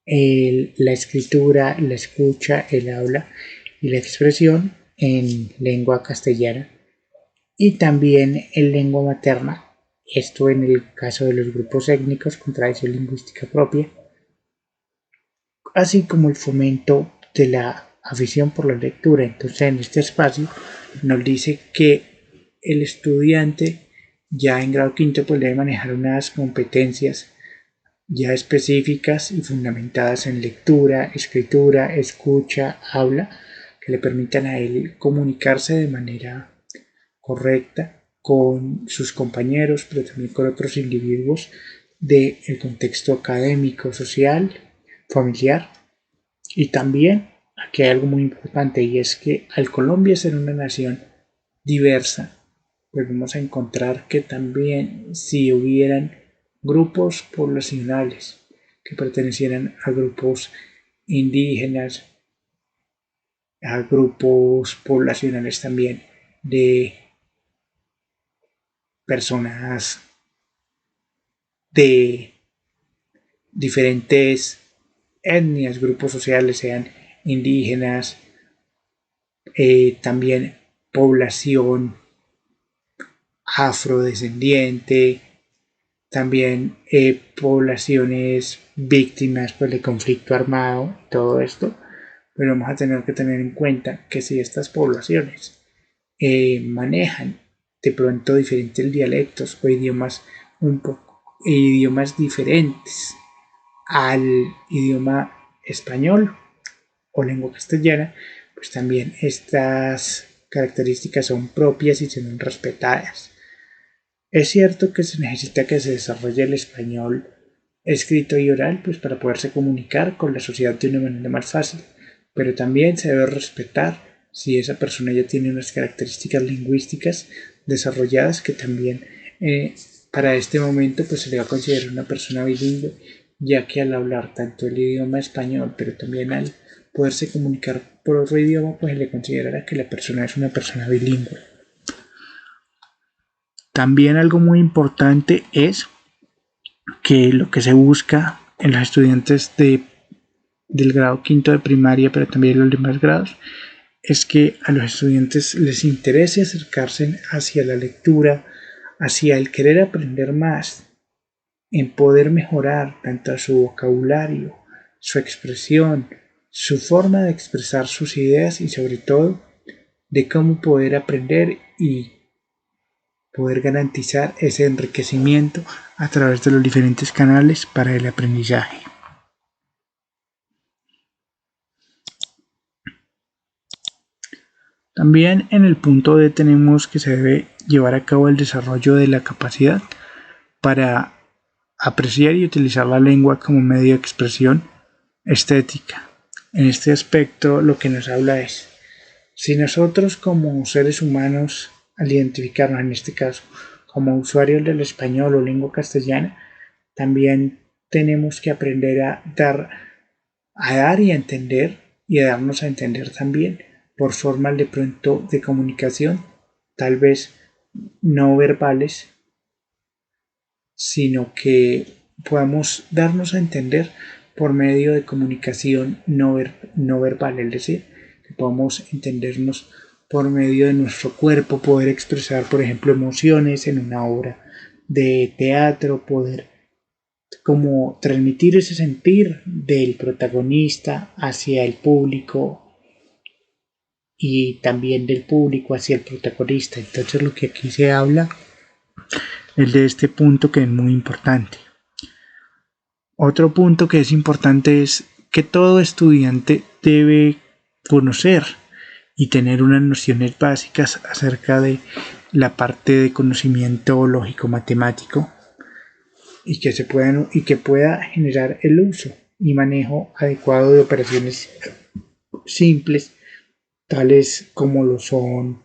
la escritura, la escucha, el habla y la expresión en lengua castellana, y también en lengua materna, esto en el caso de los grupos étnicos con tradición lingüística propia, así como el fomento de la afición por la lectura. Entonces en este espacio nos dice que el estudiante ya en grado quinto pues debe manejar unas competencias ya específicas y fundamentadas en lectura, escritura, escucha, habla, que le permitan a él comunicarse de manera correcta con sus compañeros, pero también con otros individuos del contexto académico, social, familiar. Y también aquí hay algo muy importante, y es que al Colombia ser una nación diversa, pues vamos a encontrar que también si hubieran grupos poblacionales que pertenecieran a grupos indígenas, a grupos poblacionales también de personas de diferentes etnias, grupos sociales, sean indígenas, también población afrodescendiente, también poblaciones víctimas pues, de conflicto armado, todo esto, pero vamos a tener que tener en cuenta que si estas poblaciones manejan de pronto diferentes dialectos o idiomas diferentes al idioma español o lengua castellana, pues también estas características son propias y son respetadas. Es cierto que se necesita que se desarrolle el español escrito y oral, pues para poderse comunicar con la sociedad de una manera más fácil, pero también se debe respetar si esa persona ya tiene unas características lingüísticas desarrolladas que también para este momento pues se le va a considerar una persona bilingüe, ya que al hablar tanto el idioma español, pero también al poderse comunicar por otro idioma, pues se le considerará que la persona es una persona bilingüe. También algo muy importante es que lo que se busca en los estudiantes del grado quinto de primaria, pero también en los demás grados, es que a los estudiantes les interese acercarse hacia la lectura, hacia el querer aprender más, en poder mejorar tanto su vocabulario, su expresión, su forma de expresar sus ideas y sobre todo de cómo poder aprender y poder garantizar ese enriquecimiento a través de los diferentes canales para el aprendizaje. También en el punto D tenemos que se debe llevar a cabo el desarrollo de la capacidad para apreciar y utilizar la lengua como medio de expresión estética. En este aspecto lo que nos habla es, si nosotros como seres humanos, al identificarnos en este caso como usuarios del español o lengua castellana, también tenemos que aprender a dar y a entender y a darnos a entender también por formas de pronto de comunicación, tal vez no verbales, sino que podamos darnos a entender por medio de comunicación no verbal, es decir, que podamos entendernos por medio de nuestro cuerpo, poder expresar, por ejemplo, emociones en una obra de teatro, poder como transmitir ese sentir del protagonista hacia el público y también del público hacia el protagonista. Entonces lo que aquí se habla es de este punto que es muy importante. Otro punto que es importante es que todo estudiante debe conocer y tener unas nociones básicas acerca de la parte de conocimiento lógico matemático y que pueda generar el uso y manejo adecuado de operaciones simples, tales como lo son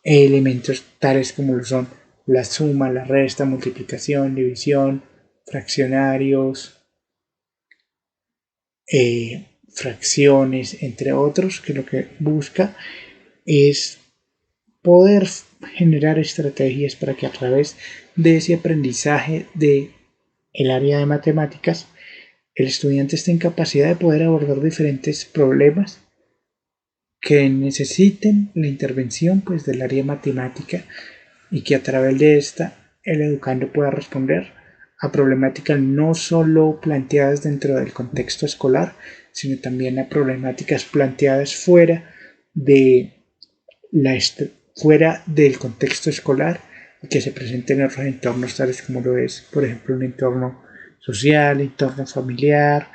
elementos tales como lo son la suma, la resta, multiplicación, división, fraccionarios, fracciones, entre otros, que lo que busca es poder generar estrategias para que a través de ese aprendizaje de el área de matemáticas el estudiante esté en capacidad de poder abordar diferentes problemas que necesiten la intervención pues del área matemática y que a través de esta el educando pueda responder a problemáticas no solo planteadas dentro del contexto escolar, sino también a problemáticas planteadas de fuera del contexto escolar y que se presenten en otros entornos tales como lo es, por ejemplo, un entorno social, entorno familiar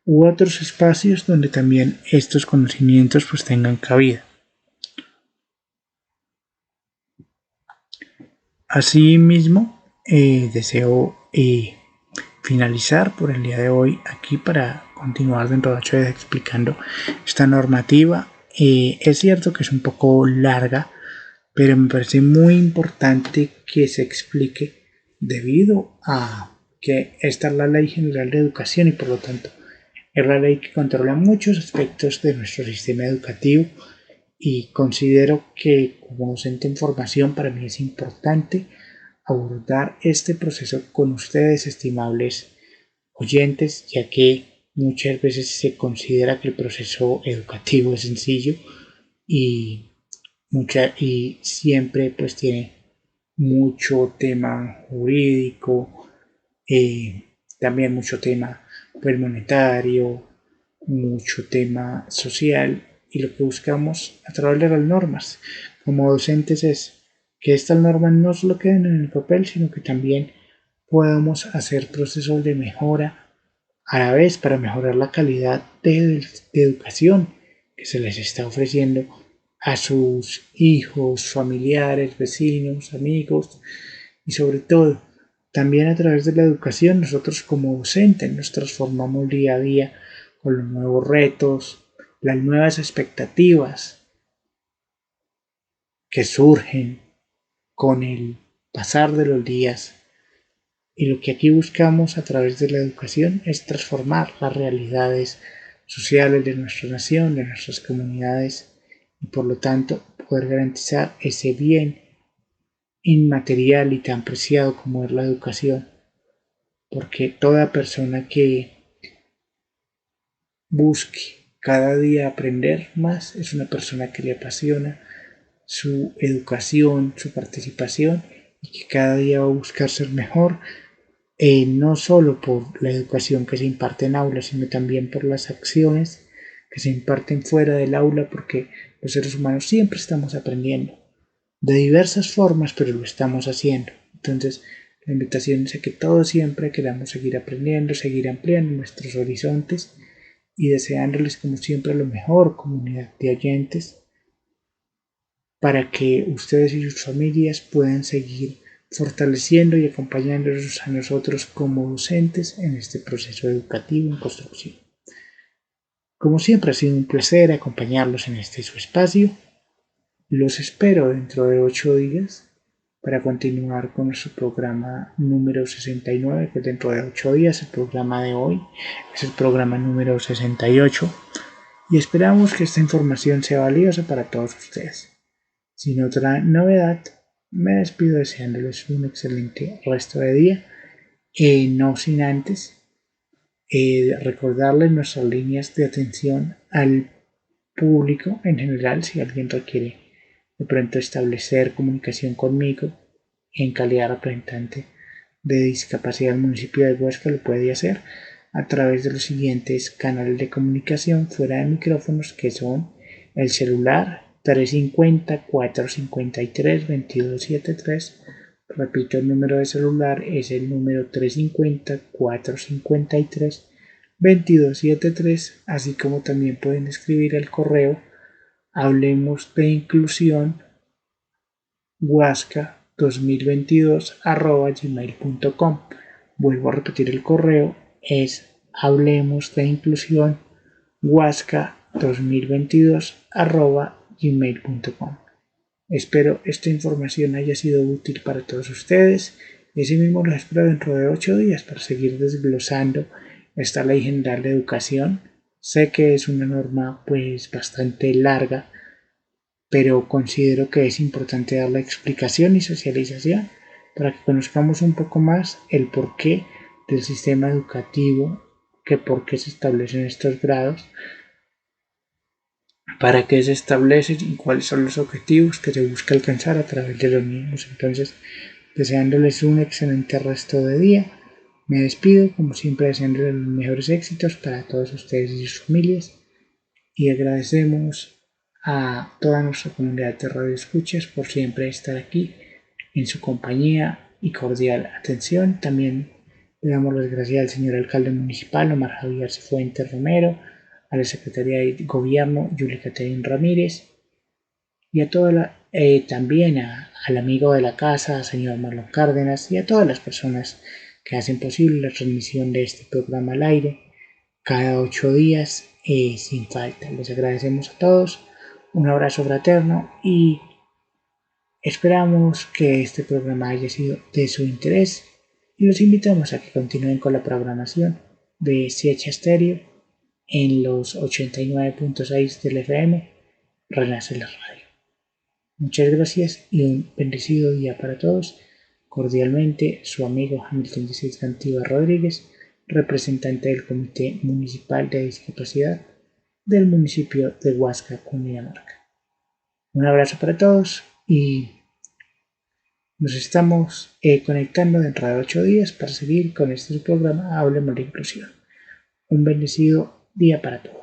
u otros espacios donde también estos conocimientos pues tengan cabida. Asimismo, deseo finalizar por el día de hoy aquí para continuar dentro de 8 días explicando esta normativa. Es cierto que es un poco larga, pero me parece muy importante que se explique debido a que esta es la Ley General de Educación y por lo tanto es la ley que controla muchos aspectos de nuestro sistema educativo y considero que como docente en formación para mí es importante abordar este proceso con ustedes, estimables oyentes, ya que muchas veces se considera que el proceso educativo es sencillo y, y siempre pues tiene mucho tema jurídico, también mucho tema pues, monetario, mucho tema social y lo que buscamos a través de las normas como docentes es que estas normas no solo queden en el papel, sino que también podamos hacer procesos de mejora a la vez para mejorar la calidad de educación que se les está ofreciendo a sus hijos, familiares, vecinos, amigos y sobre todo también a través de la educación nosotros como docentes nos transformamos día a día con los nuevos retos, las nuevas expectativas que surgen con el pasar de los días. Y lo que aquí buscamos a través de la educación es transformar las realidades sociales de nuestra nación, de nuestras comunidades y por lo tanto poder garantizar ese bien inmaterial y tan preciado como es la educación. Porque toda persona que busque cada día aprender más es una persona que le apasiona su educación, su participación y que cada día va a buscar ser mejor, no solo por la educación que se imparte en aula, sino también por las acciones que se imparten fuera del aula, porque los seres humanos siempre estamos aprendiendo de diversas formas, pero lo estamos haciendo. Entonces, la invitación es a que todos siempre queramos seguir aprendiendo, seguir ampliando nuestros horizontes y deseándoles como siempre lo mejor, comunidad de oyentes, para que ustedes y sus familias puedan seguir fortaleciendo y acompañándonos a nosotros como docentes en este proceso educativo en construcción. Como siempre ha sido un placer acompañarlos en este su espacio. Los espero dentro de 8 días para continuar con nuestro programa número 69, que dentro de 8 días, el programa de hoy es el programa número 68 y esperamos que esta información sea valiosa para todos ustedes. Sin otra novedad, me despido deseándoles un excelente resto de día, no sin antes recordarles nuestras líneas de atención al público en general, si alguien requiere de pronto establecer comunicación conmigo en calidad de representante de discapacidad del municipio de Huesca, lo puede hacer a través de los siguientes canales de comunicación fuera de micrófonos, que son el celular 350-453-2273. Repito, el número de celular es el número 350-453-2273, así como también pueden escribir el correo hablemos de inclusión huasca2022@gmail.com. Vuelvo a repetir el correo, es hablemos de inclusión huasca2022@gmail.com. Espero esta información haya sido útil para todos ustedes y así mismo los espero dentro de 8 días para seguir desglosando esta ley general de educación. Sé que es una norma pues bastante larga, pero considero que es importante dar la explicación y socialización para que conozcamos un poco más el porqué del sistema educativo, que por qué se establecen estos grados, para qué se establecen y cuáles son los objetivos que se busca alcanzar a través de los mismos. Entonces, deseándoles un excelente resto de día, me despido, como siempre, deseándoles los mejores éxitos para todos ustedes y sus familias y agradecemos a toda nuestra comunidad de Radio Escuchas por siempre estar aquí en su compañía y cordial atención. También le damos las gracias al señor alcalde municipal Omar Javier Cifuentes Romero, a la Secretaría de Gobierno Julia Caterina Ramírez y a también al amigo de la casa, señor Marlon Cárdenas, y a todas las personas que hacen posible la transmisión de este programa al aire cada 8 días sin falta. Les agradecemos a todos, un abrazo fraterno y esperamos que este programa haya sido de su interés y los invitamos a que continúen con la programación de Siecha Stereo en los 89.6 del FM Renace la Radio. Muchas gracias y un bendecido día para todos. Cordialmente, su amigo Hamilton XVI Cantiva Rodríguez, representante del Comité Municipal de Discapacidad del municipio de Huasca, Cundinamarca. Un abrazo para todos y nos estamos conectando dentro de 8 días para seguir con este programa Hablemos de Inclusión. Un bendecido día para todos.